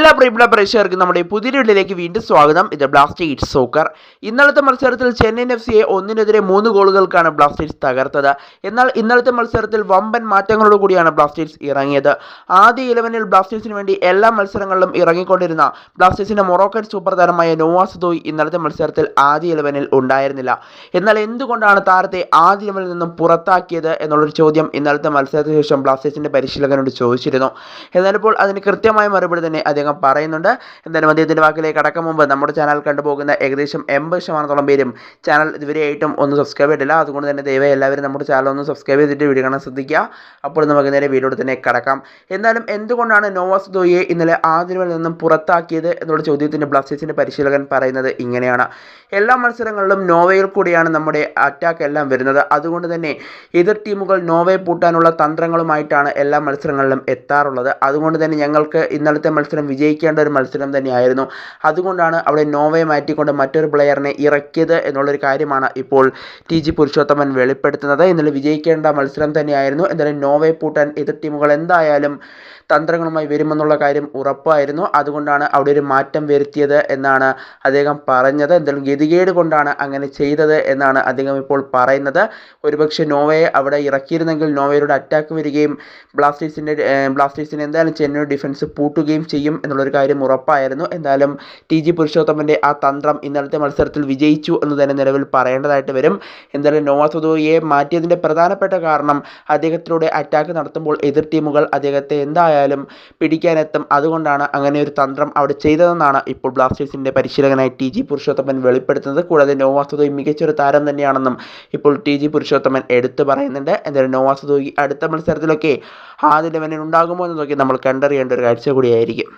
എല്ലാ പ്രിയപ്പെട്ട പ്രേക്ഷകർക്കും നമ്മുടെ പുതിയ വീഡിയോയിലേക്ക് വീണ്ടും സ്വാഗതം. ഇത് ബ്ലാസ്റ്റേഴ്സ് സോക്കർ. ഇന്നലത്തെ മത്സരത്തിൽ ചെന്നൈയിൻ എഫ്.സിയെ 1-നെതിരെ 3 ഗോളുകൾക്കാണ് ബ്ലാസ്റ്റേഴ്സ് തകർത്തത്. എന്നാൽ ഇന്നലത്തെ മത്സരത്തിൽ വമ്പൻ മാറ്റങ്ങളോട് കൂടിയാണ് ബ്ലാസ്റ്റേഴ്സ് ഇറങ്ങിയത്. ആദ്യ 11-ൽ ബ്ലാസ്റ്റേഴ്സിന് വേണ്ടി എല്ലാ മത്സരങ്ങളിലും ഇറങ്ങിക്കൊണ്ടിരുന്ന ബ്ലാസ്റ്റേഴ്സിന്റെ മൊറോക്കൻ സൂപ്പർ താരമായ നോവാ സദോയി ഇന്നലത്തെ മത്സരത്തിൽ ആദ്യ 11-ൽ ഉണ്ടായിരുന്നില്ല. എന്നാൽ എന്തുകൊണ്ടാണ് താരത്തെ ആദ്യ 11-ൽ നിന്നും പുറത്താക്കിയത് എന്നുള്ളൊരു ചോദ്യം ഇന്നലത്തെ മത്സരത്തിന് ശേഷം ബ്ലാസ്റ്റേഴ്സിന്റെ പരിശീലകനോട് ചോദിച്ചിരുന്നു. എന്നാൽ ഇപ്പോൾ അതിന് കൃത്യമായ മറുപടി തന്നെ അദ്ദേഹം പറയുന്നുണ്ട്. എന്തായാലും അദ്ദേഹത്തിൻ്റെ വാക്കിലേക്ക് കടക്കും മുമ്പ് നമ്മുടെ ചാനൽ കണ്ടുപോകുന്ന ഏകദേശം 80% പേരും ചാനൽ ഇതുവരെയായിട്ടും ഒന്ന് സബ്സ്ക്രൈബ് ചെയ്തിട്ടില്ല. അതുകൊണ്ട് തന്നെ ദയവായി എല്ലാവരും നമ്മുടെ ചാനൽ ഒന്ന് സബ്സ്ക്രൈബ് ചെയ്തിട്ട് വീഡിയോ കാണാൻ ശ്രദ്ധിക്കുക. അപ്പോൾ നമുക്ക് നേരെ വീഡിയോയിൽ തന്നെ കടക്കാം. എന്നാലും എന്തുകൊണ്ടാണ് നോവാ സദോയിയെ ഇന്നലെ ആദ്യത്തിൽ നിന്നും പുറത്താക്കിയത് എന്നുള്ള ചോദ്യത്തിന് ബ്ലാസ്റ്റേഴ്സിൻ്റെ പരിശീലകൻ പറയുന്നത് ഇങ്ങനെയാണ്. എല്ലാ മത്സരങ്ങളിലും നോവയിൽ കൂടിയാണ് നമ്മുടെ അറ്റാക്ക് എല്ലാം വരുന്നത്. അതുകൊണ്ട് തന്നെ എതിർ ടീമുകൾ നോവയെ പൂട്ടാനുള്ള തന്ത്രങ്ങളുമായിട്ടാണ് എല്ലാ മത്സരങ്ങളിലും എത്താറുള്ളത്. അതുകൊണ്ട് തന്നെ ഞങ്ങൾക്ക് ഇന്നലത്തെ മത്സരം വിജയിക്കേണ്ട ഒരു മത്സരം തന്നെയായിരുന്നു. അതുകൊണ്ടാണ് അവിടെ നോവയെ മാറ്റിക്കൊണ്ട് മറ്റൊരു പ്ലെയറിനെ ഇറക്കിയത് എന്നുള്ളൊരു കാര്യമാണ് ഇപ്പോൾ ടി.ജി. പുരുഷോത്തമൻ വെളിപ്പെടുത്തുന്നത്. ഇന്നലെ വിജയിക്കേണ്ട മത്സരം തന്നെയായിരുന്നു. എന്തായാലും നോവയെ പൂട്ടാൻ എതിർ ടീമുകൾ എന്തായാലും തന്ത്രങ്ങളുമായി വരുമെന്നുള്ള കാര്യം ഉറപ്പായിരുന്നു. അതുകൊണ്ടാണ് അവിടെ ഒരു മാറ്റം വരുത്തിയത് എന്നാണ് അദ്ദേഹം പറഞ്ഞത്. എന്തായാലും ഗതികേട് കൊണ്ടാണ് അങ്ങനെ ചെയ്തത് എന്നാണ് അദ്ദേഹം ഇപ്പോൾ പറയുന്നത്. ഒരുപക്ഷെ നോവയെ അവിടെ ഇറക്കിയിരുന്നെങ്കിൽ നോവയുടെ അറ്റാക്ക് വരികയും ബ്ലാസ്റ്റേഴ്സിന് എന്തായാലും ചെന്നൈ ഡിഫൻസ് പൂട്ടുകയും ചെയ്യും എന്നുള്ളൊരു കാര്യം ഉറപ്പായിരുന്നു. എന്തായാലും ടി.ജി. പുരുഷോത്തമൻ്റെ ആ തന്ത്രം ഇന്നലത്തെ മത്സരത്തിൽ വിജയിച്ചു എന്ന് തന്നെ നിലവിൽ പറയേണ്ടതായിട്ട് വരും. എന്തായാലും നോവാ സദോയിയെ മാറ്റിയതിൻ്റെ പ്രധാനപ്പെട്ട കാരണം അദ്ദേഹത്തിലൂടെ അറ്റാക്ക് നടത്തുമ്പോൾ എതിർ ടീമുകൾ അദ്ദേഹത്തെ എന്തായാലും പിടിക്കാനെത്തും. അതുകൊണ്ടാണ് അങ്ങനെ ഒരു തന്ത്രം അവിടെ ചെയ്തതെന്നാണ് ഇപ്പോൾ ബ്ലാസ്റ്റേഴ്സിൻ്റെ പരിശീലകനായി ടി.ജി. പുരുഷോത്തമൻ വെളിപ്പെടുത്തുന്നത്. കൂടാതെ നോവാ സദോയി മികച്ചൊരു താരം തന്നെയാണെന്നും ഇപ്പോൾ ടി.ജി. പുരുഷോത്തമൻ എടുത്തു പറയുന്നുണ്ട്. എന്തായാലും നോവാ സദോയി അടുത്ത മത്സരത്തിലൊക്കെ ആദ്യ 11-ൽ ഉണ്ടാകുമോ എന്നതൊക്കെ നമ്മൾ കണ്ടറിയേണ്ട ഒരു കാഴ്ച കൂടിയായിരിക്കും.